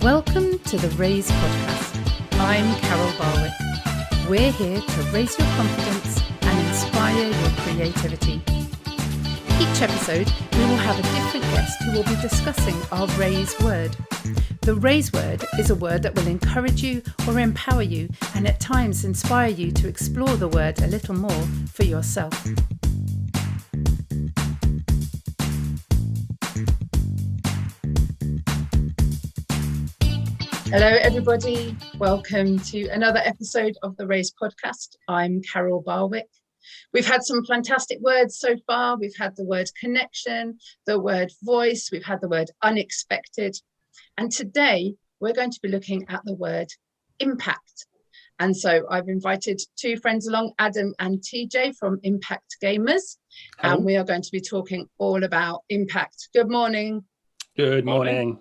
Welcome to the Raise podcast. I'm Carol Barwick. We're here to raise your confidence and inspire your creativity. Each episode, we will have a different guest who will be discussing our Raise word. The Raise word is a word that will encourage you or empower you and at times inspire you to explore the word a little more for yourself. Hello, everybody. Welcome to another episode of the Raise podcast. I'm Carol Barwick. We've had some fantastic words so far. We've had the word connection, the word voice, we've had the word unexpected. And today we're going to be looking at the word impact. And so I've invited two friends along, Adam and TJ from Impact Gamers. Hello. And we are going to be talking all about impact. Good morning. Good morning.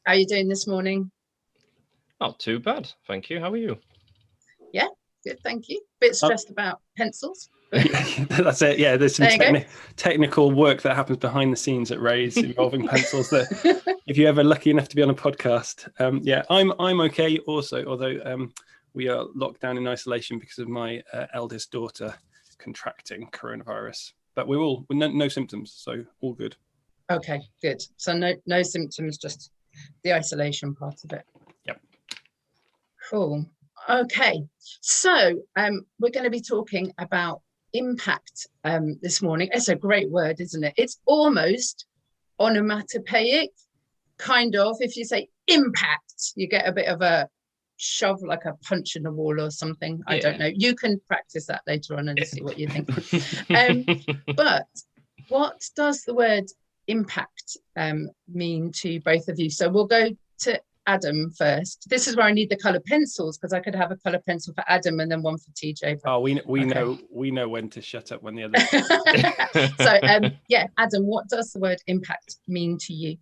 How are you doing this morning? Not too bad, thank you. How are you? Yeah, good, thank you. Bit stressed about pencils. That's it. Yeah, there's some technical work that happens behind the scenes at Raise involving pencils. That if you're ever lucky enough to be on a podcast, I'm okay. Also, although we are locked down in isolation because of my eldest daughter contracting coronavirus, but we're all with no symptoms, so all good. Okay, good. So no symptoms, just the isolation part of it. Yep. Cool. Okay, so we're going to be talking about impact this morning. It's a great word, isn't it? It's almost onomatopoeic, kind of. If you say impact, you get a bit of a shove, like a punch in the wall or something. I don't know. You can practice that later on and see what you think. But what does the word impact mean to both of you? So we'll go to Adam first. This is where I need the colour pencils, because I could have a colour pencil for Adam and then one for TJ. Oh, we know when to shut up when the other. So Adam, what does the word impact mean to you?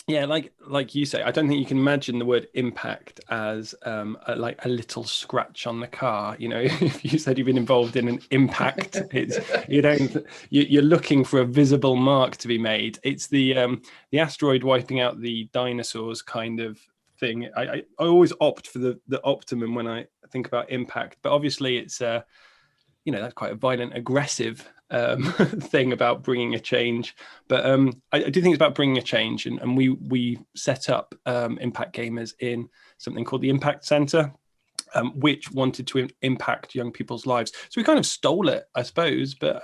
Like you say, I don't think you can imagine the word impact as a little scratch on the car. You know, if you said you've been involved in an impact, you're looking for a visible mark to be made. It's the asteroid wiping out the dinosaurs kind of thing. I always opt for the optimum when I think about impact, but obviously it's that's quite a violent, aggressive thing about bringing a change. But I do think it's about bringing a change, and we set up Impact Gamers in something called the Impact Centre, which wanted to impact young people's lives. So we kind of stole it, I suppose. But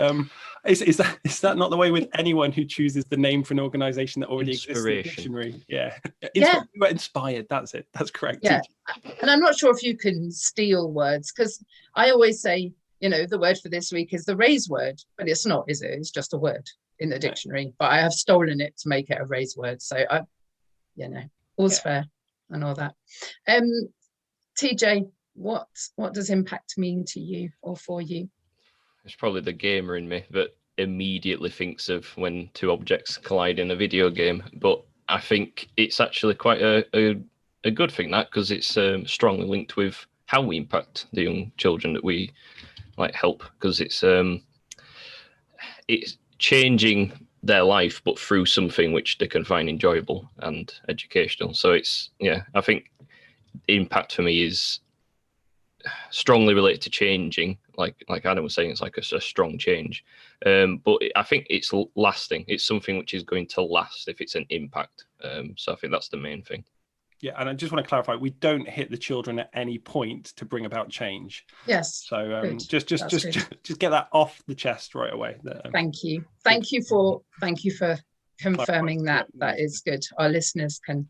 is that not the way with anyone who chooses the name for an organisation that already exists in the dictionary? Yeah. We were inspired. That's it. That's correct. Yeah. And I'm not sure if you can steal words, because I always say, the word for this week is the Raise word, but it's not, is it? It's just a word in the dictionary, but I have stolen it to make it a Raise word. So all's fair and all that. TJ, what does impact mean to you or for you? It's probably the gamer in me that immediately thinks of when two objects collide in a video game, but I think it's actually quite a good thing, that, because it's strongly linked with how we impact the young children that we help, because it's changing their life, but through something which they can find enjoyable and educational. So I think impact for me is strongly related to changing, like Adam was saying. It's like a strong change, but I think it's lasting. It's something which is going to last if it's an impact. So I think that's the main thing. Yeah, and I just want to clarify, we don't hit the children at any point to bring about change. Yes. So just get that off the chest right away. Thank you for confirming that. That is good. Our listeners can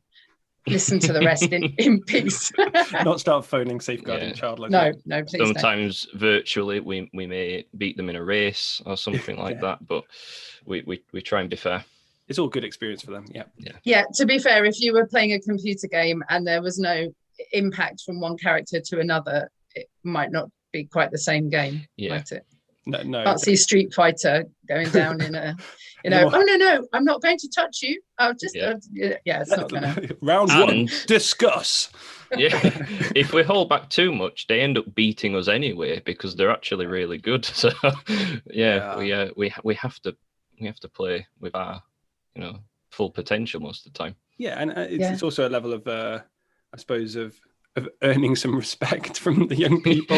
listen to the rest in peace. Not start phoning safeguarding child. No, please. Sometimes virtually we may beat them in a race or something like that, but we try and be fair. It's all good experience for them. Yeah. To be fair, if you were playing a computer game and there was no impact from one character to another, it might not be quite the same game, might it? No. Can't see Street Fighter going down in a, oh no, I'm not going to touch you. I'll just, it's not gonna. Round one, discuss. Yeah, if we hold back too much, they end up beating us anyway because they're actually really good. So we have to play with our full potential most of the time. Yeah, and it's also a level of, I suppose, of earning some respect from the young people.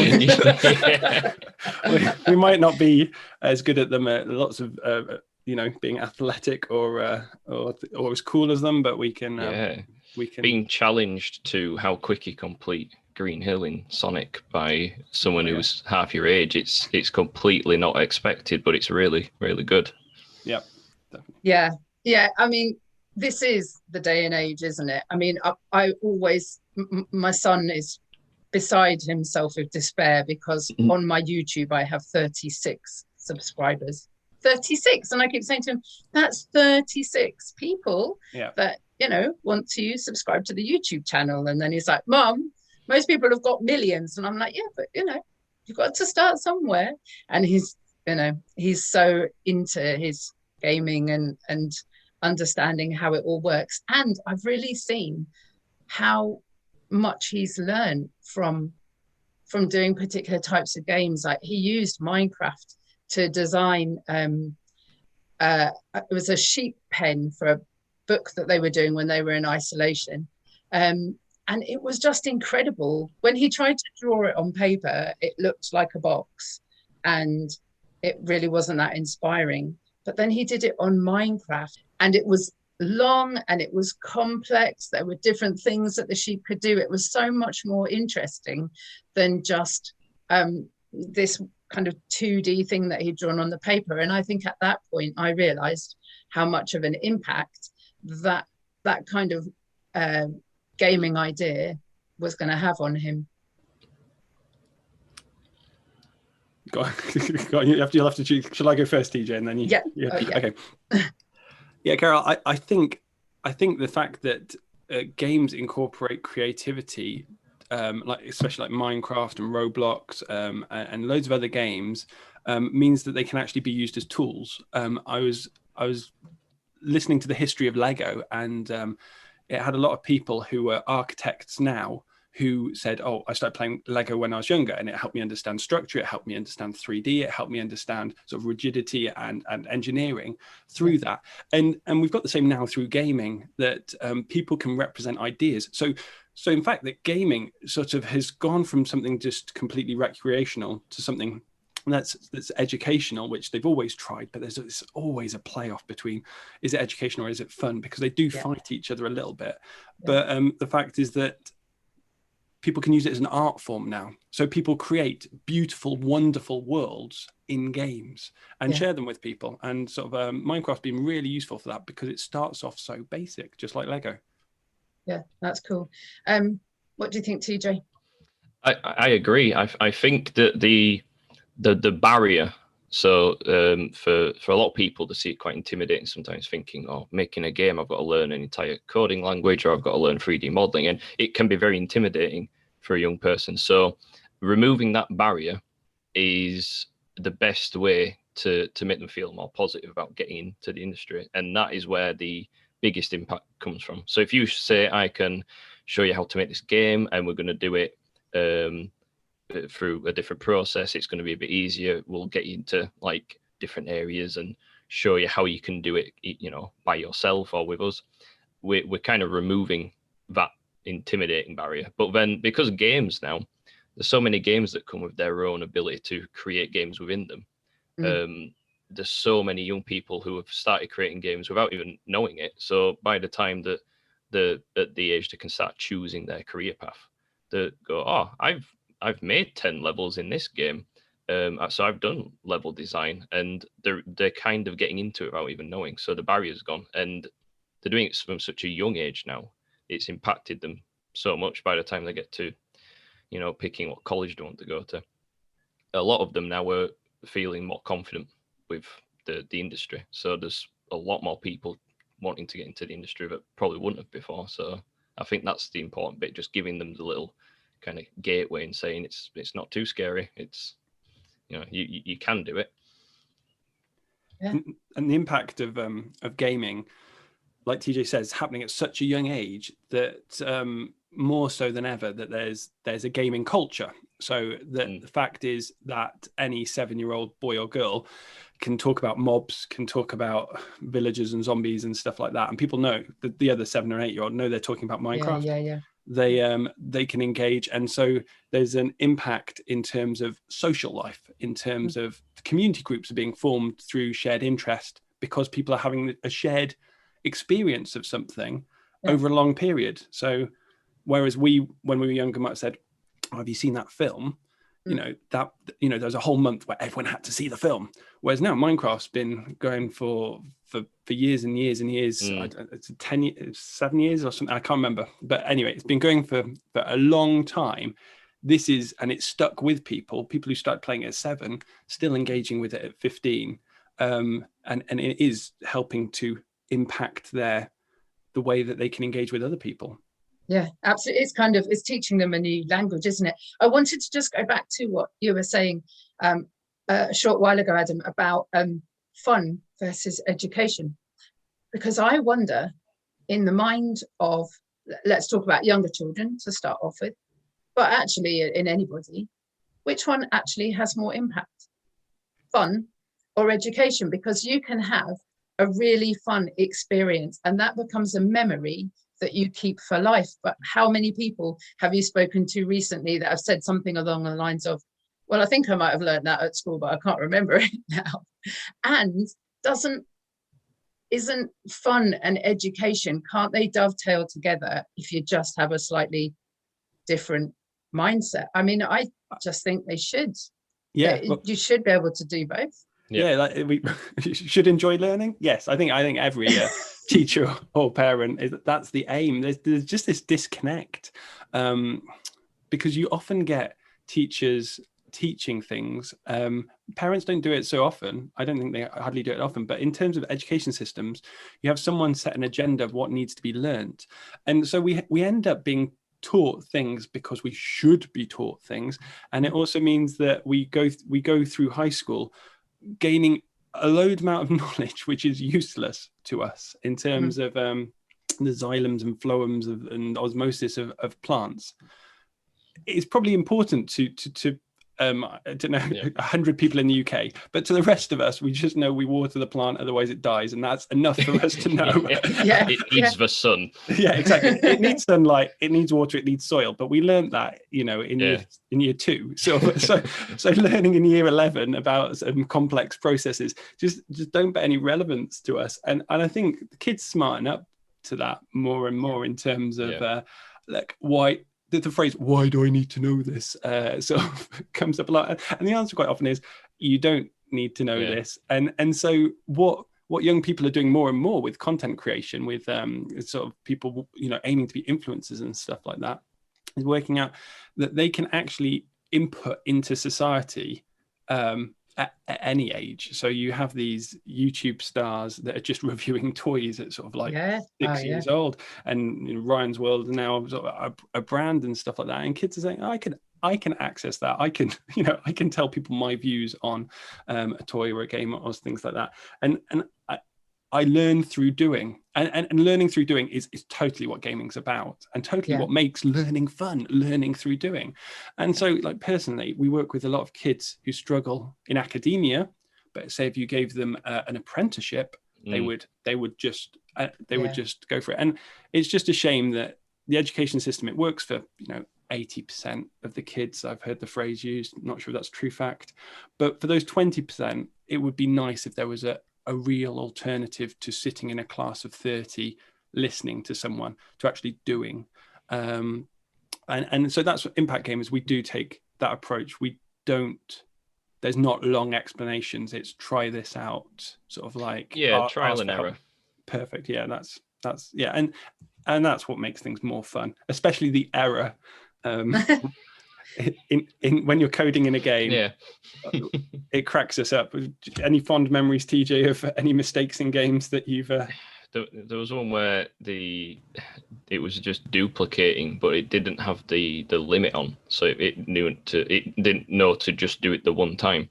we might not be as good at them at lots of, being athletic or as cool as them, but we can being challenged to how quick you complete Green Hill in Sonic by someone who's half your age. It's completely not expected, but it's really, really good. Yeah, definitely. Yeah. I mean, this is the day and age, isn't it? I mean, I always, my son is beside himself with despair because on my YouTube I have 36 subscribers. 36, and I keep saying to him, that's 36 people that want to subscribe to the YouTube channel. And then he's like, Mom, most people have got millions. And I'm like, yeah, but you've got to start somewhere. And he's so into his gaming and understanding how it all works. And I've really seen how much he's learned from doing particular types of games. Like he used Minecraft to design it was a sheep pen for a book that they were doing when they were in isolation, and it was just incredible. When he tried to draw it on paper, it looked like a box and it really wasn't that inspiring. But then he did it on Minecraft and it was long and it was complex. There were different things that the sheep could do. It was so much more interesting than just this kind of 2D thing that he'd drawn on the paper. And I think at that point I realized how much of an impact that kind of gaming idea was going to have on him. Go on. You'll have to choose. Shall I go first, TJ, and then you? Yeah. Okay. Yeah, Carol. I think the fact that games incorporate creativity, especially like Minecraft and Roblox, and loads of other games, means that they can actually be used as tools. I was listening to the history of Lego, and it had a lot of people who were architects now who said, oh, I started playing Lego when I was younger, and it helped me understand structure, it helped me understand 3D, it helped me understand sort of rigidity and engineering through that. And we've got the same now through gaming, that people can represent ideas. So in fact, that gaming sort of has gone from something just completely recreational to something that's educational, which they've always tried, but there's always a playoff between, is it educational or is it fun? Because they do fight each other a little bit. But the fact is that people can use it as an art form now. So people create beautiful, wonderful worlds in games and share them with people. And sort of Minecraft's been really useful for that because it starts off so basic, just like Lego. Yeah, that's cool. What do you think, TJ? I agree. I think that the barrier, so for a lot of people to see it quite intimidating sometimes, thinking, oh, making a game, I've got to learn an entire coding language or I've got to learn 3D modeling, and it can be very intimidating for a young person. So removing that barrier is the best way to make them feel more positive about getting into the industry, and that is where the biggest impact comes from. So if you say, I can show you how to make this game and we're going to do it through a different process, it's going to be a bit easier, we'll get you into like different areas and show you how you can do it, by yourself or with us, we're kind of removing that intimidating barrier. But then, because games now, there's so many games that come with their own ability to create games within them. There's so many young people who have started creating games without even knowing it. So by the time that at the age they can start choosing their career path, they go, oh, I've made 10 levels in this game, so I've done level design, and they're kind of getting into it without even knowing. So the barrier's gone, and they're doing it from such a young age now. It's impacted them so much by the time they get to, picking what college they want to go to. A lot of them now are feeling more confident with the industry. So there's a lot more people wanting to get into the industry that probably wouldn't have before. So I think that's the important bit, just giving them the little kind of gateway and saying it's not too scary. It's, you can do it. Yeah. And the impact of gaming, like TJ says, happening at such a young age that more so than ever that there's a gaming culture. So that the fact is that any 7-year-old boy or girl can talk about mobs, can talk about villagers and zombies and stuff like that, and people know that the other 7 or 8-year-old know they're talking about Minecraft. Yeah. They can engage, and so there's an impact in terms of social life, in terms of community groups are being formed through shared interest because people are having a shared experience of something over a long period. So whereas when we were younger might have said, oh, have you seen that film? There's a whole month where everyone had to see the film, whereas now Minecraft's been going for years and years and years. It's 10 years, 7 years or something, I can't remember, but anyway, it's been going for a long time. And it's stuck with people who started playing at 7 still engaging with it at 15, and it is helping to impact the way that they can engage with other people. Yeah, absolutely. It's teaching them a new language, isn't it? I wanted to just go back to what you were saying a short while ago, Adam, about fun versus education, because I wonder, in the mind of, let's talk about younger children to start off with, but actually in anybody, which one actually has more impact, fun or education? Because you can have a really fun experience and that becomes a memory that you keep for life. But how many people have you spoken to recently that have said something along the lines of, well, I think I might have learned that at school, but I can't remember it now. And isn't fun and education, can't they dovetail together if you just have a slightly different mindset? I mean, I just think they should. Yeah, you should be able to do both. Yeah, like we should enjoy learning. Yes, I think every teacher or parent that's the aim. There's just this disconnect, because you often get teachers teaching things. Parents don't do it so often. I don't think they hardly do it often. But in terms of education systems, you have someone set an agenda of what needs to be learned, and so we end up being taught things because we should be taught things, and it also means that we go through high school gaining a load amount of knowledge which is useless to us in terms of the xylems and phloems and osmosis of plants. It's probably important to I don't know, 100 people in the UK, but to the rest of us, we just know we water the plant, otherwise it dies, and that's enough for us to know. It needs the sun. Yeah, exactly. It needs sunlight, it needs water, it needs soil. But we learned that, in year 2. So learning in year 11 about some complex processes just don't bear any relevance to us. And I think the kids smarten up to that more and more in terms of why. The phrase, why do I need to know this, sort of comes up a lot. And the answer quite often is, you don't need to know this. And so what young people are doing more and more with content creation, with sort of people, aiming to be influencers and stuff like that, is working out that they can actually input into society at any age. So you have these YouTube stars that are just reviewing toys at sort of like 6 years old, and Ryan's World now sort of a brand and stuff like that. And kids are saying, I can access that. I can tell people my views on a toy or a game or things like that. And I learn through doing, and learning through doing is totally what gaming's about, and totally what makes learning fun, learning through doing. And so, like, personally, we work with a lot of kids who struggle in academia, but say if you gave them an apprenticeship, they would just go for it. And it's just a shame that the education system, it works for 80% of the kids. I've heard the phrase used, not sure if that's a true fact, but for those 20%, it would be nice if there was a real alternative to sitting in a class of 30 listening to someone, to actually doing. And so that's what Impact Gamers, we do take that approach. There's not long explanations, it's try this out, sort of like trial and error. Perfect. That's and that's what makes things more fun, especially the error. In when you're coding in a game, it cracks us up. Any fond memories, TJ, of any mistakes in games that you've There was one where it was just duplicating, but it didn't have the limit on, so it didn't know to just do it the one time.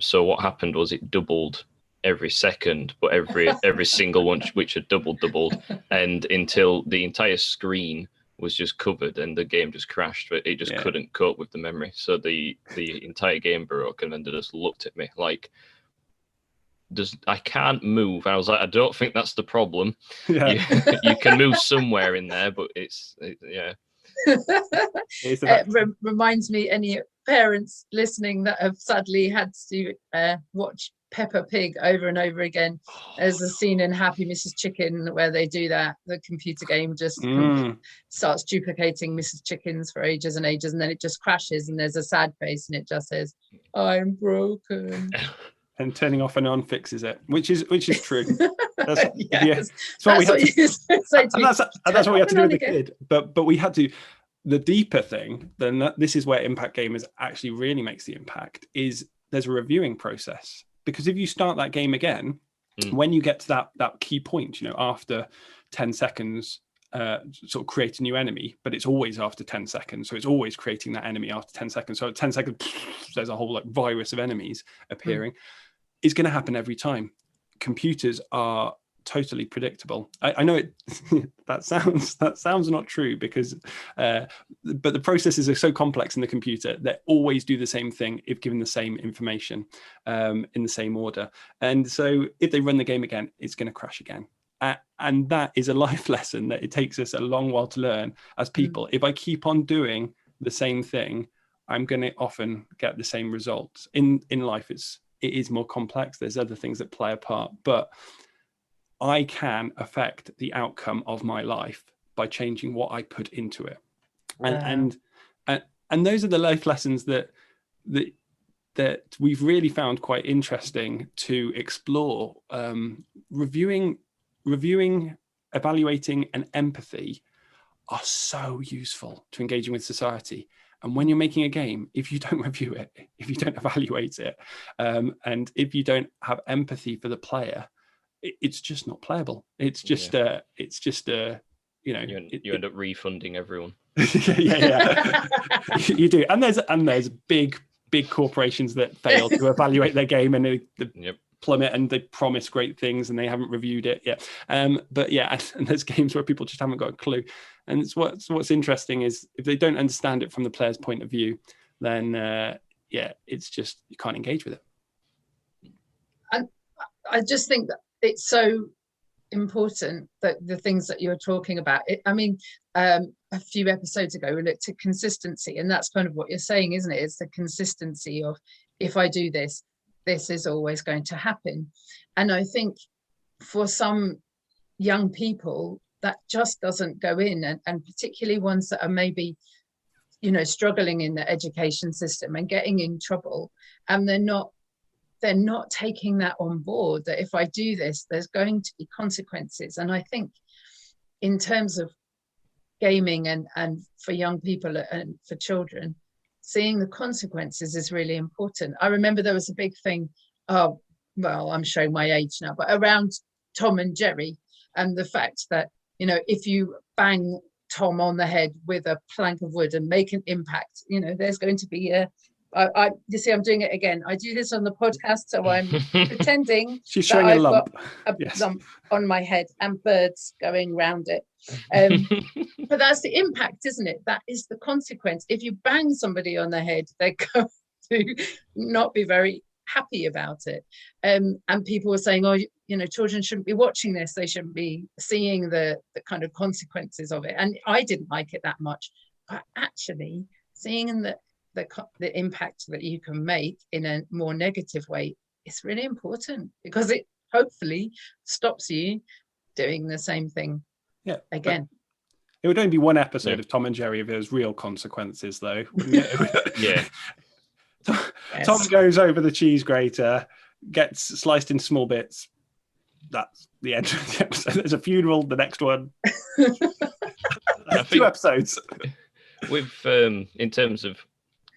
So what happened was it doubled every second, but every single one which had doubled, and until the entire screen was just covered and the game just crashed, but it just couldn't cope with the memory. So the entire game broke, and then they just looked at me like, I can't move. I was like, I don't think that's the problem. Yeah. You can move somewhere in there, but yeah. It reminds me, any parents listening that have sadly had to watch Peppa Pig over and over again. There's a scene in Happy Mrs. Chicken where they do that. The computer game just starts duplicating Mrs. Chickens for ages and ages, and then it just crashes, and there's a sad face, and it just says, "I'm broken." And turning off and on fixes it, which is true. That's, yes. That's what we had to, that's what we had to do with the kid. But we had to. The deeper thing than that, this is where Impact Gamers actually really makes the impact, is there's a reviewing process. Because if you start that game again, when you get to that key point, after 10 seconds, sort of create a new enemy, but it's always after 10 seconds. So it's always creating that enemy after 10 seconds. So at 10 seconds, there's a whole virus of enemies appearing. It's going to happen every time. Computers are totally predictable. I know it that sounds not true, because but the processes are so complex in the computer that always do the same thing if given the same information in the same order. And so if they run the game again, it's going to crash again. And that is a life lesson that it takes us a long while to learn as people. If I keep on doing the same thing, I'm going to often get the same results. In life, it is more complex. There's other things that play a part, but I can affect the outcome of my life by changing what I put into it. And those are the life lessons that we've really found quite interesting to explore. Reviewing, evaluating, and empathy are so useful to engaging with society. And when you're making a game, if you don't review it, if you don't evaluate it, and if you don't have empathy for the player, it's just not playable. It's just you end up refunding everyone. yeah. You do. And there's big corporations that fail to evaluate their game, and they plummet, and they promise great things and they haven't reviewed it yet. But yeah, and there's games where people just haven't got a clue. And it's what's interesting is if they don't understand it from the player's point of view, then it's just, you can't engage with it. And I just think that it's so important that the things that you're talking about, a few episodes ago we looked at consistency, and that's kind of what you're saying, isn't it? It's the consistency of, if I do this is always going to happen. And I think for some young people that just doesn't go in, and particularly ones that are maybe struggling in the education system and getting in trouble, and they're not taking that on board, that if I do this, there's going to be consequences. And I think in terms of gaming and for young people and for children, seeing the consequences is really important. I remember there was a big thing, I'm showing my age now, but around Tom and Jerry, and the fact that, if you bang Tom on the head with a plank of wood and make an impact, there's going to be you see, I'm doing it again. I do this on the podcast, so I'm pretending she's showing a lump. Got a lump on my head and birds going round it. But that's the impact, isn't it? That is the consequence. If you bang somebody on the head, they're going to not be very happy about it. And people were saying, children shouldn't be watching this. They shouldn't be seeing the kind of consequences of it. And I didn't like it that much. But actually, seeing the impact that you can make in a more negative way is really important, because it hopefully stops you doing the same thing again. It would only be one episode of Tom and Jerry if there was real consequences, though. Yeah. Tom goes over the cheese grater, gets sliced into small bits. That's the end of the episode. There's a funeral, the next one. 2 episodes. With in terms of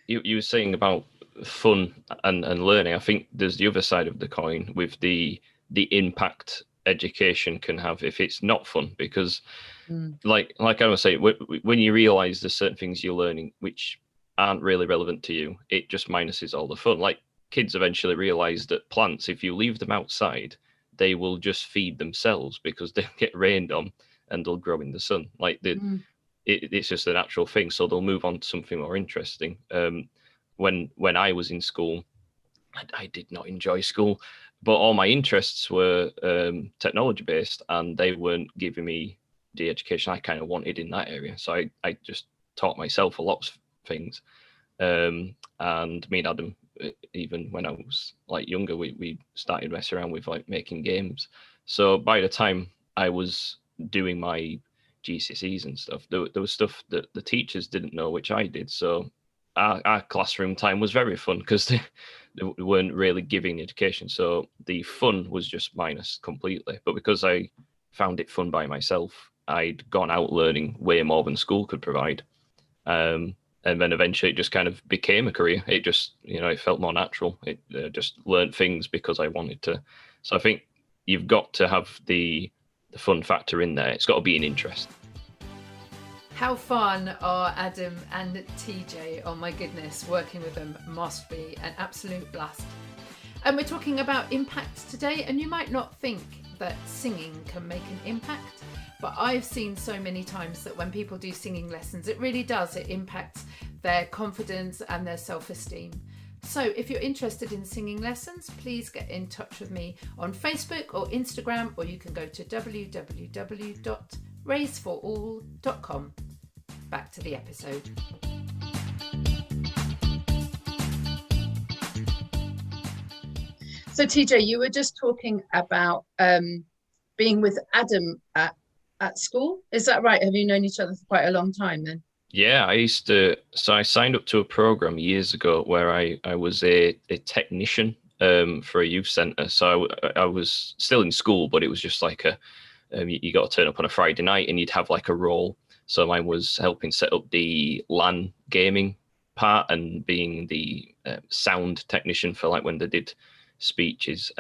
you were saying about fun and learning, I think there's the other side of the coin with the impact education can have if it's not fun, because like I was saying, when you realize there's certain things you're learning which aren't really relevant to you, it just minuses all the fun. Like, kids eventually realize that plants, if you leave them outside, they will just feed themselves because they'll get rained on and they'll grow in the sun. Like it's just a natural thing. So they'll move on to something more interesting. When I was in school, I did not enjoy school. but all my interests were technology based, and they weren't giving me the education I kind of wanted in that area. So I just taught myself a lot of things. And me and Adam, even when I was like younger, we started messing around with like making games. So by the time I was doing my GCSEs and stuff, there was stuff that the teachers didn't know, which I did. So our classroom time was very fun because they weren't really giving education. So the fun was just minus completely. But because I found it fun by myself, I'd gone out learning way more than school could provide. And then eventually it just kind of became a career. It just, it felt more natural. It just learned things because I wanted to. So I think you've got to have the fun factor in there. It's got to be an interest. How fun are Adam and TJ? Oh my goodness, working with them must be an absolute blast. And we're talking about impact today, and you might not think that singing can make an impact, but I've seen so many times that when people do singing lessons, it really does. It impacts their confidence and their self-esteem. So if you're interested in singing lessons, please get in touch with me on Facebook or Instagram, or you can go to www.raiseforall.com. Back to the episode. So TJ, you were just talking about being with Adam at school. Is that right? Have you known each other for quite a long time then? Yeah, I signed up to a program years ago where I was a technician for a youth centre. So I was still in school, but it was just like you got to turn up on a Friday night and you'd have like a role. So mine was helping set up the LAN gaming part and being the sound technician for like when they did speeches.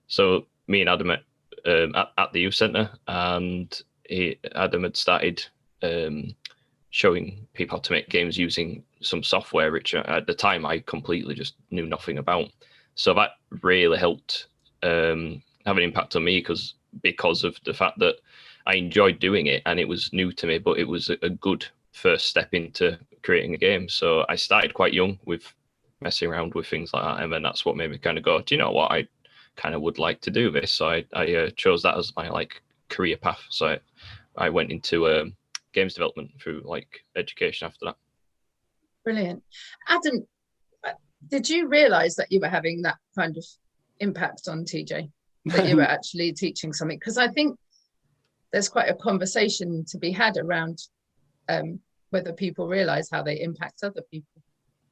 So me and Adam at the youth centre, and Adam had started showing people how to make games using some software, which at the time I completely just knew nothing about. So that really helped have an impact on me because of the fact that I enjoyed doing it and it was new to me, but it was a good first step into creating a game. So I started quite young with messing around with things like that, and then that's what made me kind of go, do you know what, I kind of would like to do this. So I chose that as my like career path. So I went into games development through like education after that. Brilliant. Adam, did you realize that you were having that kind of impact on TJ, that you were actually teaching something? Because I think there's quite a conversation to be had around whether people realize how they impact other people.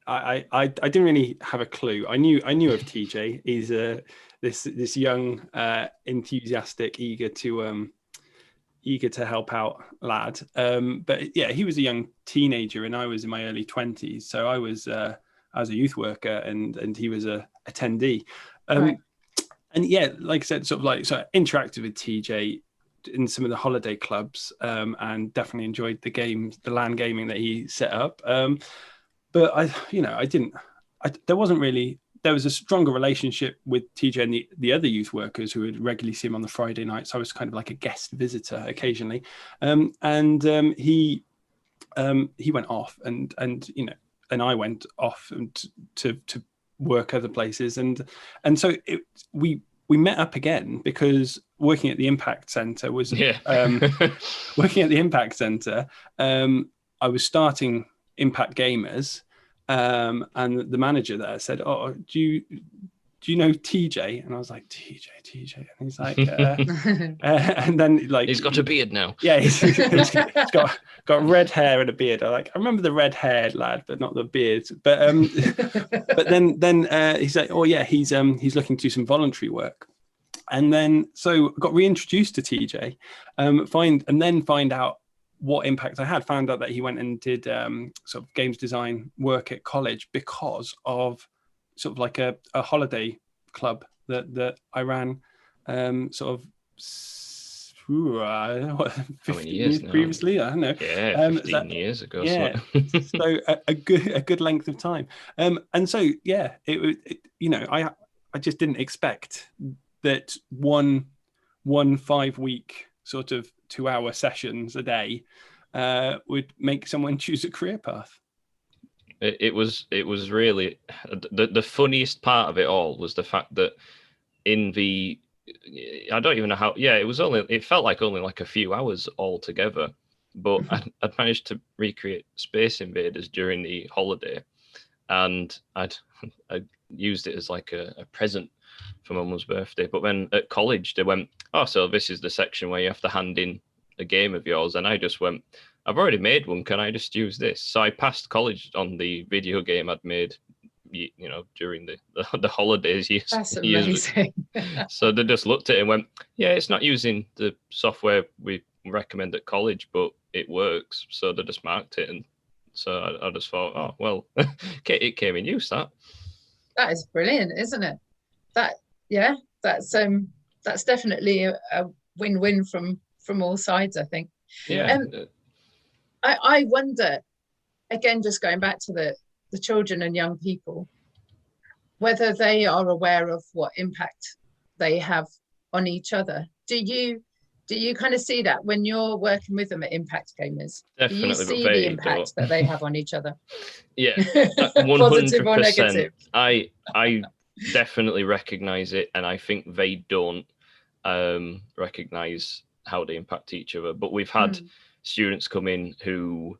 I didn't really have a clue. I knew of TJ. He's this young, enthusiastic, eager to help out lad. But yeah, he was a young teenager and I was in my early 20s. So I was a youth worker and he was a attendee. Right. And yeah, like I said, sort of interacted with TJ in some of the holiday clubs, and definitely enjoyed the games, the LAN gaming that he set up. But there was a stronger relationship with TJ and the other youth workers who would regularly see him on the Friday nights. I was kind of like a guest visitor occasionally. He went off and I went off to work other places. And so we met up again because working at the Impact Centre was, working at the Impact Centre, I was starting Impact Gamers, and the manager there said, "Oh, do you know TJ?" And I was like, TJ, and he's like, and then like he's got a beard now. Yeah, he's got red hair and a beard. I remember the red haired lad, but not the beard. But then he's like, oh yeah, he's looking to do some voluntary work. And then so I got reintroduced to TJ, find out what impact I had. Found out that he went and did sort of games design work at college because of sort of like a holiday club that I ran, sort of 15 years previously. I don't know. Yeah, 15 years ago. Yeah, so a good length of time. And so yeah, I just didn't expect that one 5-week sort of 2-hour sessions a day would make someone choose a career path. It was really the funniest part of it all was the fact that in the, I don't even know how, yeah, it felt like only like a few hours altogether, but I'd managed to recreate Space Invaders during the holiday, and I used it as like a present for my mum's birthday. But then at college, they went, oh, so this is the section where you have to hand in a game of yours. And I just went, I've already made one. Can I just use this? So I passed college on the video game I'd made, during the holidays. That's amazing. So they just looked at it and went, yeah, it's not using the software we recommend at college, but it works. So they just marked it. And so I just thought, oh, well, it came in use, that. That is brilliant, isn't it? That's definitely a win-win from all sides, I think. Yeah. I wonder, again, just going back to the children and young people, whether they are aware of what impact they have on each other. Do you kind of see that when you're working with them at Impact Gamers? Definitely, do you see the impact that they have on each other? Yeah, 100%. Or negative? I definitely recognize it, and I think they don't recognize how they impact each other. But we've had students come in who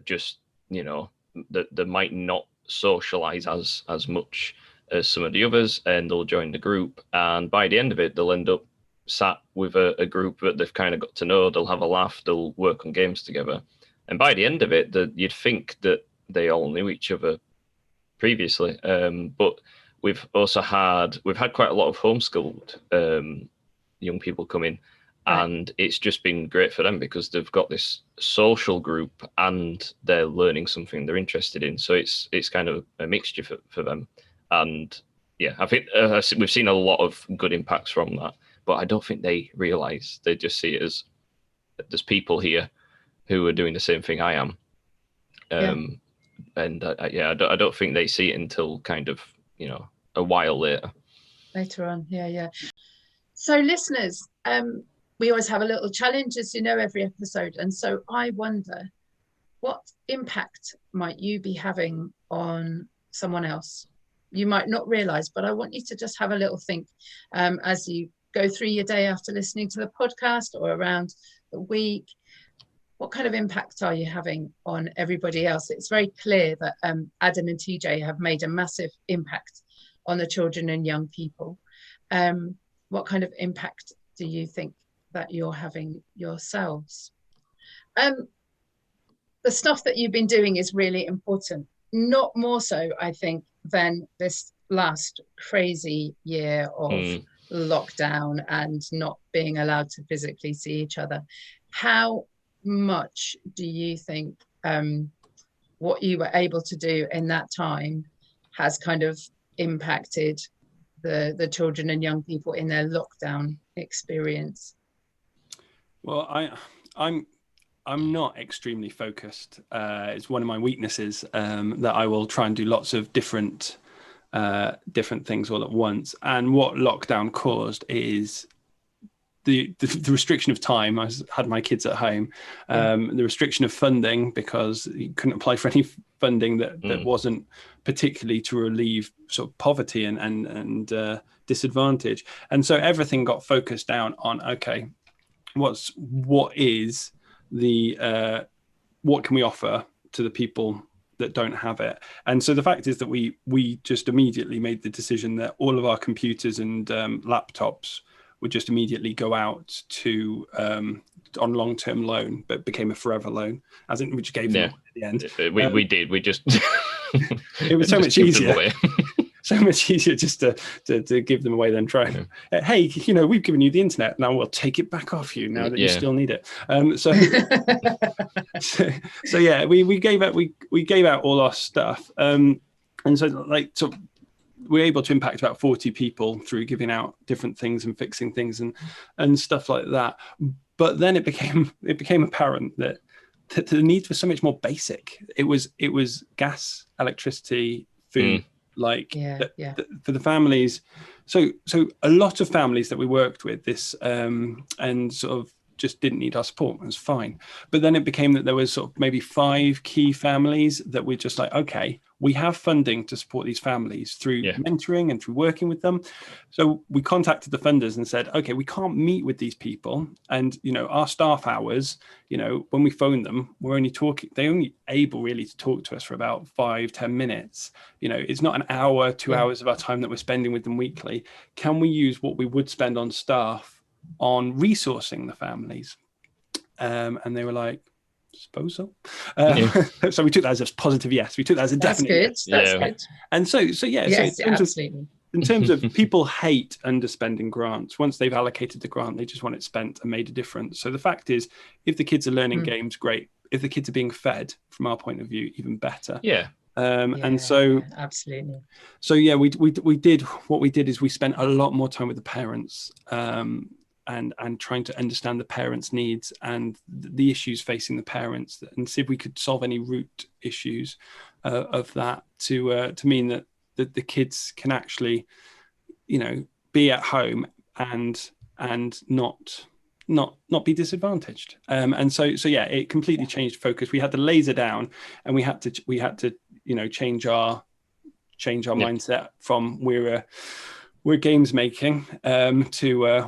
just, they might not socialize as much as some of the others, and they'll join the group, and by the end of it, they'll end up sat with a group that they've kind of got to know. They'll have a laugh, they'll work on games together, and by the end of it, you'd think that they all knew each other previously, but we've had quite a lot of homeschooled young people come in, and it's just been great for them because they've got this social group and they're learning something they're interested in. So it's kind of a mixture for them. And yeah, I think we've seen a lot of good impacts from that, but I don't think they realize. They just see it as there's people here who are doing the same thing I am. And I don't think they see it until kind of, a while later on. Yeah. So listeners, we always have a little challenge, as you know, every episode. And so I wonder, what impact might you be having on someone else? You might not realize, but I want you to just have a little think as you go through your day after listening to the podcast or around the week. What kind of impact are you having on everybody else? It's very clear that Adam and TJ have made a massive impact on the children and young people. What kind of impact do you think that you're having yourselves? The stuff that you've been doing is really important, not more so, I think, than this last crazy year of lockdown and not being allowed to physically see each other. How much do you think what you were able to do in that time has kind of impacted the children and young people in their lockdown experience? Well, I'm not extremely focused. It's one of my weaknesses, that I will try and do lots of different things all at once. And what lockdown caused is the restriction of time. I had my kids at home, the restriction of funding, because you couldn't apply for any funding that wasn't particularly to relieve sort of poverty and disadvantage. And so everything got focused down on, okay, what is the what can we offer to the people that don't have it? And so the fact is that we just immediately made the decision that all of our computers and laptops would just immediately go out to on long-term loan, but became a forever loan, as in which gave them at the end. We did. We just it was so much easier. So much easier just to give them away than try. Hey, we've given you the internet. Now we'll take it back off you now that you still need it. So yeah, we gave out all our stuff, and so we're able to impact about 40 people through giving out different things and fixing things and stuff like that. But then it became apparent that the needs were so much more basic. It was gas, electricity, food. For the families, so a lot of families that we worked with this and sort of just didn't need our support. It was fine. But then it became that there was sort of maybe 5 key families that we're just like, okay, we have funding to support these families through mentoring and through working with them. So we contacted the funders and said, okay, we can't meet with these people. And, our staff hours, when we phone them, they're only able really to talk to us for about 5-10 minutes. It's not an hour, 2 hours of our time that we're spending with them weekly. Can we use what we would spend on staff on resourcing the families? And they were like, suppose so. So we took that as a positive yes. We took that as a definite yes. That's good. And so yes, so absolutely. In terms of people hate underspending grants. Once they've allocated the grant, they just want it spent and made a difference. So the fact is, if the kids are learning games, great. If the kids are being fed, from our point of view, even better. And so absolutely. So we did what we did is we spent a lot more time with the parents. And trying to understand the parents' needs and the issues facing the parents, and see if we could solve any root issues of that to mean that the kids can actually, be at home and not be disadvantaged. And so it completely changed focus. We had to laser down, and we had to change our mindset from we're games making to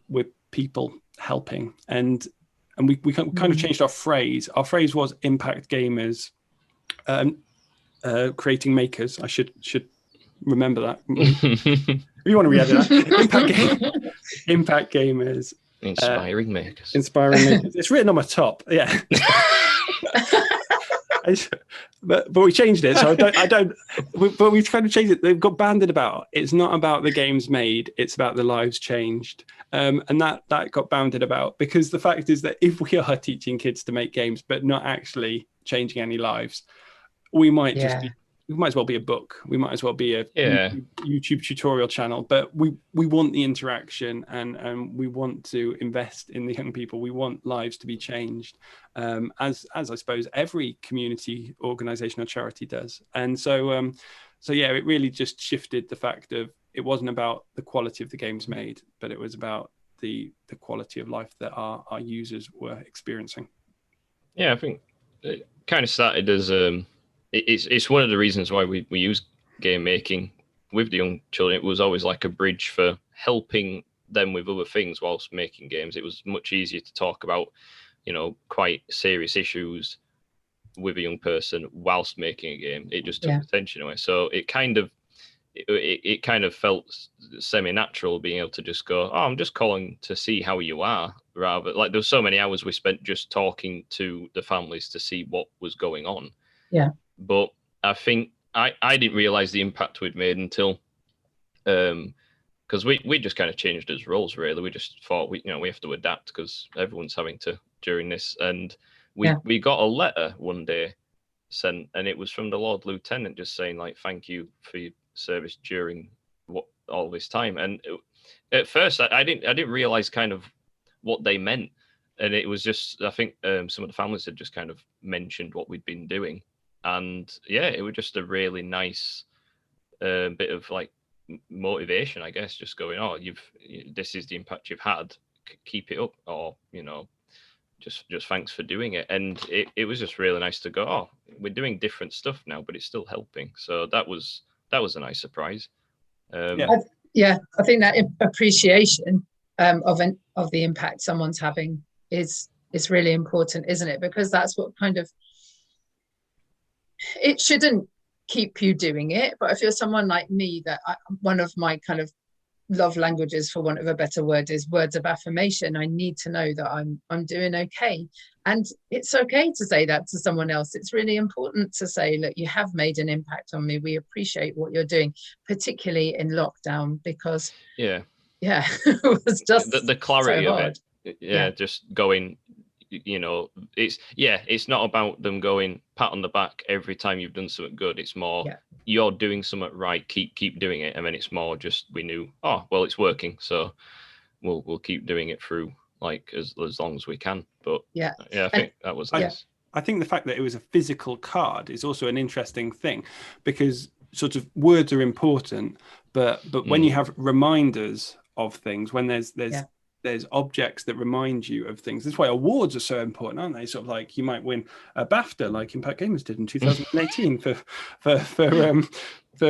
we're people helping, and we kind of changed our phrase. Our phrase was impact gamers, creating makers. I should remember that. You want to re-edit that? Impact gamers, inspiring makers. It's written on my top. Yeah. But we changed it, so but we've kind of changed it. They've got banded about. It's not about the games made, it's about the lives changed. And that got bounded about, because the fact is that if we are teaching kids to make games but not actually changing any lives, we might we might as well be a book. We might as well be a YouTube tutorial channel. But we want the interaction, and we want to invest in the young people. We want lives to be changed, as I suppose every community organisation or charity does. And so it really just shifted the fact of, it wasn't about the quality of the games made, but it was about the quality of life that our users were experiencing. Yeah, I think it kind of started as it's one of the reasons why we use game making with the young children. It was always like a bridge for helping them with other things whilst making games. It was much easier to talk about, quite serious issues with a young person whilst making a game. It just took attention away. So it kind of felt semi-natural being able to just go, oh, I'm just calling to see how you are, rather like there was so many hours we spent just talking to the families to see what was going on. But I think I didn't realize the impact we'd made until because we just kind of changed as roles, really. We just thought we have to adapt because everyone's having to during this, and we got a letter one day sent, and it was from the Lord Lieutenant just saying, like, thank you for your service during all this time. And at first I didn't realize kind of what they meant, and it was just, I think some of the families had just kind of mentioned what we'd been doing, and it was just a really nice bit of like motivation, I guess, just going, oh, this is the impact you've had, keep it up, or just thanks for doing it. And it was just really nice to go, oh, we're doing different stuff now, but it's still helping. So that was a nice surprise. I think that appreciation of the impact someone's having is really important, isn't it? Because that's what kind of, it shouldn't keep you doing it, but if you're someone like me, that one of my kind of love languages, for want of a better word, is words of affirmation. I need to know that I'm doing okay, and it's okay to say that to someone else. It's really important to say, look, you have made an impact on me, we appreciate what you're doing, particularly in lockdown, because it was just the clarity so of hard. it. Just going, it's not about them going pat on the back every time you've done something good. It's more you're doing something right, keep doing it. And then it's more just, we knew, oh well, it's working, so we'll keep doing it through, like as long as we can. But I think that was nice. I think the fact that it was a physical card is also an interesting thing, because sort of words are important, but when you have reminders of things, when there's there's objects that remind you of things. That's why awards are so important, aren't they? Sort of like you might win a BAFTA, like Impact Gamers did in 2018 for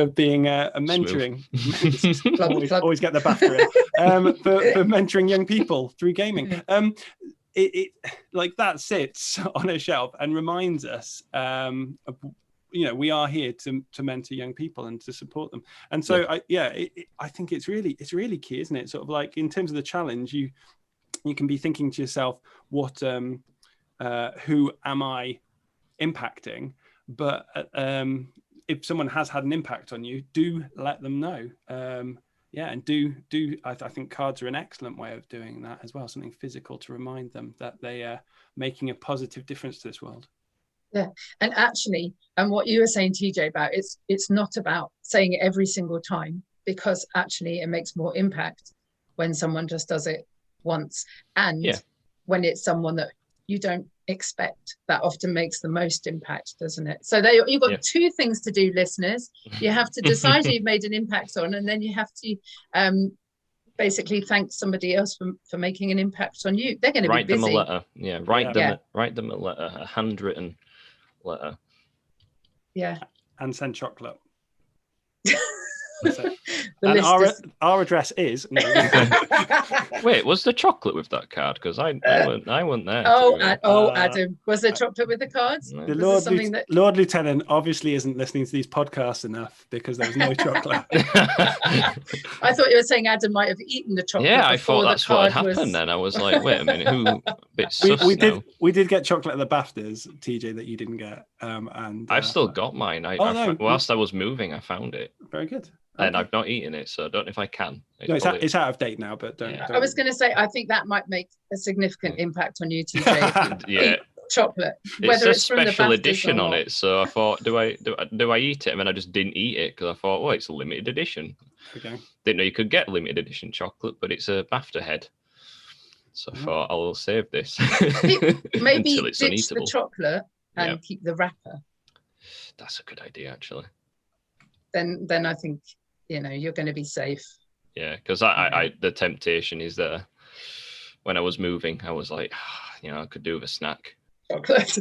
being a mentoring. always get the BAFTA in, for mentoring young people through gaming. It like that sits on a shelf and reminds us of, we are here to mentor young people and to support them. And so I think it's really key, isn't it? Sort of like in terms of the challenge, you can be thinking to yourself, what who am I impacting? But if someone has had an impact on you, do let them know. And I think cards are an excellent way of doing that as well, something physical to remind them that they are making a positive difference to this world. Yeah, and actually, and what you were saying, TJ, about it's not about saying it every single time, because actually it makes more impact when someone just does it once, and when it's someone that you don't expect. That often makes the most impact, doesn't it? So you've got two things to do, listeners. You have to decide who you've made an impact on, and then you have to basically thank somebody else for making an impact on you. They're going to be busy. Write them a letter. Write them a letter, a handwritten letter. Yeah. And send chocolate. And our address is Wait, was there chocolate with that card? Because I wasn't there. Adam, was there chocolate with the cards? The Lord Lieutenant obviously isn't listening to these podcasts enough, because there was no chocolate. I thought you were saying Adam might have eaten the chocolate. Yeah, I thought that's what had happened. Then I was like, wait a minute, who? We did get chocolate at the BAFTAs, TJ, that you didn't get. And I've still got mine. Whilst I was moving, I found it. Very good. And I've not eaten it, so I don't know if I can. It's out of date now, but don't. I was going to say, I think that might make a significant impact on you, TJ. Chocolate. It's a special edition on it, so I thought, do I eat it? And then I just didn't eat it because I thought, well, it's a limited edition. Okay. Didn't know you could get limited edition chocolate, but it's a BAFTA head. So I thought I'll save this. Maybe ditch the chocolate and keep the wrapper. That's a good idea, actually. Then I think you're going to be safe. Yeah, because the temptation is there. When I was moving, I was like, I could do with a snack. Chocolate.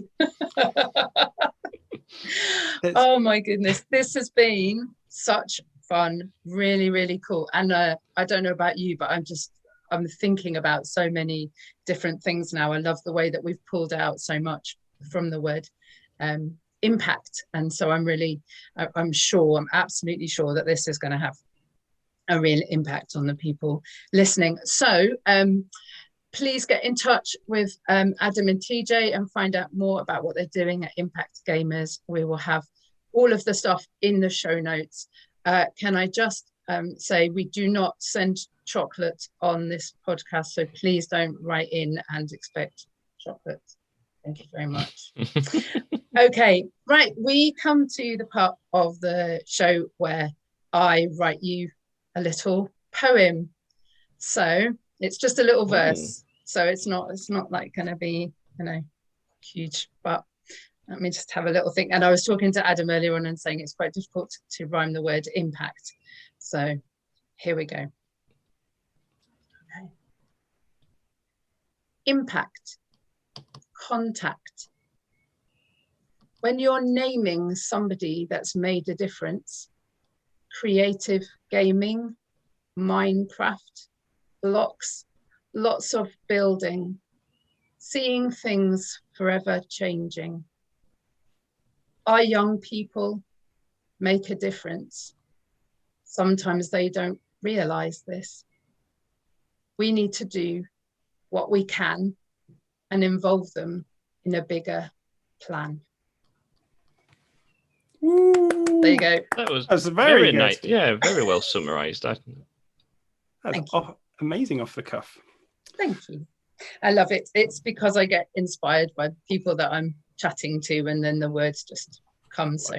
Oh my goodness, this has been such fun. Really, really cool. And I don't know about you, but I'm thinking about so many different things now. I love the way that we've pulled out so much from the word impact, and so I'm absolutely sure that this is going to have a real impact on the people listening. So please get in touch with Adam and TJ and find out more about what they're doing at Impact Gamers. We will have all of the stuff in the show notes. Can I just say, we do not send chocolate on this podcast, so please don't write in and expect chocolate. Thank you very much. Okay, right. We come to the part of the show where I write you a little poem. So it's just a little verse. So it's not like going to be, huge, but let me just have a little think. And I was talking to Adam earlier on and saying it's quite difficult to rhyme the word impact. So here we go. Okay. Impact. Contact. When you're naming somebody that's made a difference, creative gaming, Minecraft, blocks, lots of building, seeing things forever changing. Our young people make a difference. Sometimes they don't realize this. We need to do what we can and involve them in a bigger plan. There you go. That's very nice. Yeah, very well summarized. That's amazing off the cuff. Thank you. I love it. It's because I get inspired by people that I'm chatting to, and then the words just come. So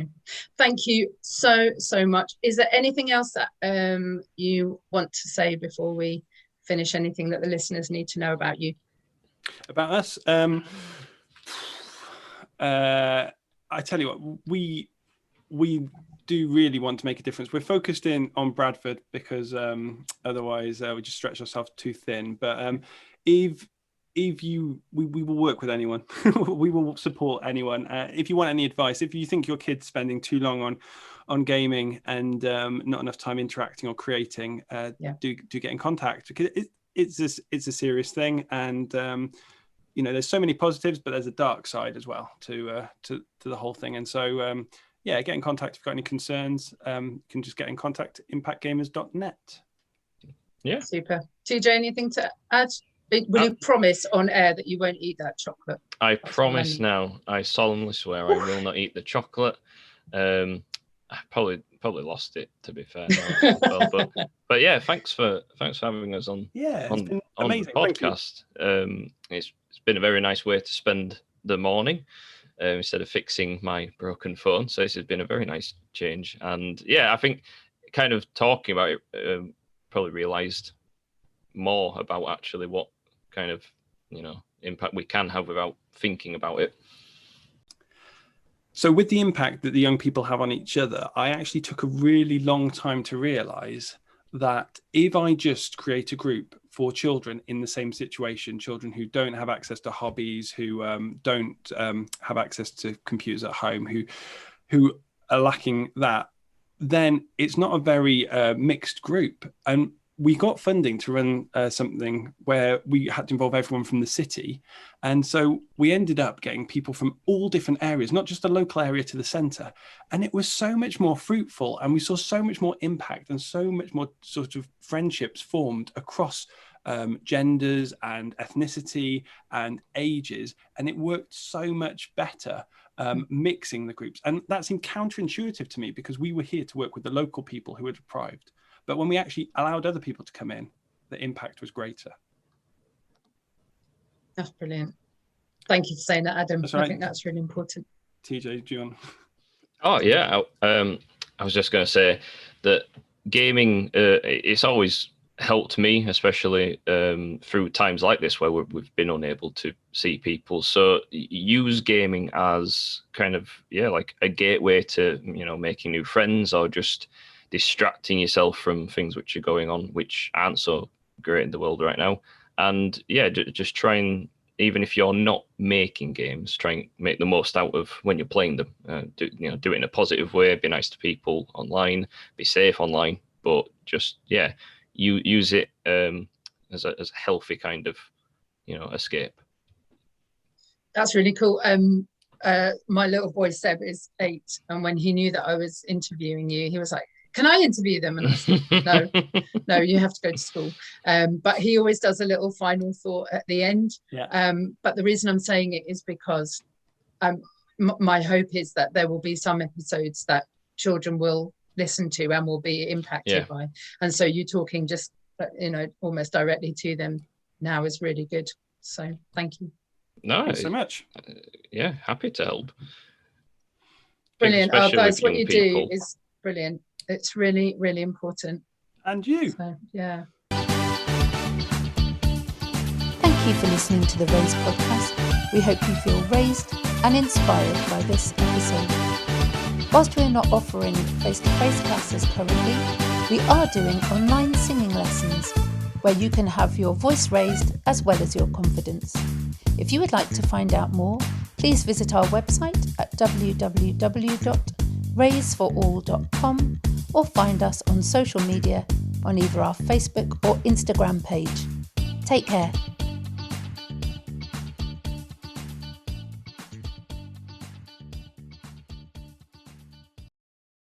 thank you so much. Is there anything else that you want to say before we finish? Anything that the listeners need to know about you? About us? I tell you what, we do really want to make a difference. We're focused in on Bradford because otherwise we just stretch ourselves too thin. But if we will work with anyone. We will support anyone. If you want any advice, if you think your kid's spending too long on gaming and not enough time interacting or creating, do get in contact, because it's a serious thing. And there's so many positives, but there's a dark side as well to the whole thing. And so get in contact if you've got any concerns. You can just get in contact at impactgamers.net. Yeah, super. TJ, anything to add? Will you promise on air that you won't eat that chocolate? I promise now. I solemnly swear I will not eat the chocolate. I probably lost it, to be fair. But yeah, thanks for having us on the podcast. It's been a very nice way to spend the morning instead of fixing my broken phone. So this has been a very nice change. And I think kind of talking about it probably realised more about actually what kind of impact we can have without thinking about it. So with the impact that the young people have on each other, I actually took a really long time to realize that if I just create a group for children in the same situation, children who don't have access to hobbies, who don't have access to computers at home, who are lacking that, then it's not a very mixed group. And we got funding to run something where we had to involve everyone from the city. And so we ended up getting people from all different areas, not just a local area to the centre. And it was so much more fruitful. And we saw so much more impact and so much more sort of friendships formed across genders and ethnicity and ages. And it worked so much better mixing the groups. And that seemed counterintuitive to me because we were here to work with the local people who were deprived. But when we actually allowed other people to come in, the impact was greater. That's brilliant. Thank you for saying that, Adam. That's right. I think that's really important. TJ, do you want? Oh, yeah. I was just going to say that gaming, it's always helped me, especially through times like this where we've been unable to see people. So use gaming as kind of, like a gateway to, making new friends or just distracting yourself from things which are going on, which aren't so great in the world right now. And just try and, even if you're not making games, try and make the most out of when you're playing them. Do it in a positive way, be nice to people online, be safe online, but just, use it as a healthy kind of, escape. That's really cool. My little boy Seb is 8, and when he knew that I was interviewing you, he was like, can I interview them? And I said, no, you have to go to school. But he always does a little final thought at the end. Yeah. But the reason I'm saying it is because my hope is that there will be some episodes that children will listen to and will be impacted by. And so you talking just, almost directly to them now is really good. So thank you. No, thanks so much. Happy to help. Brilliant. Guys, what you people. do is brilliant. It's really, really important. And you. So, yeah. Thank you for listening to the Raise podcast. We hope you feel raised and inspired by this episode. Whilst we're not offering face-to-face classes currently, we are doing online singing lessons where you can have your voice raised as well as your confidence. If you would like to find out more, please visit our website at www.raiseforall.com or find us on social media on either our Facebook or Instagram page. Take care.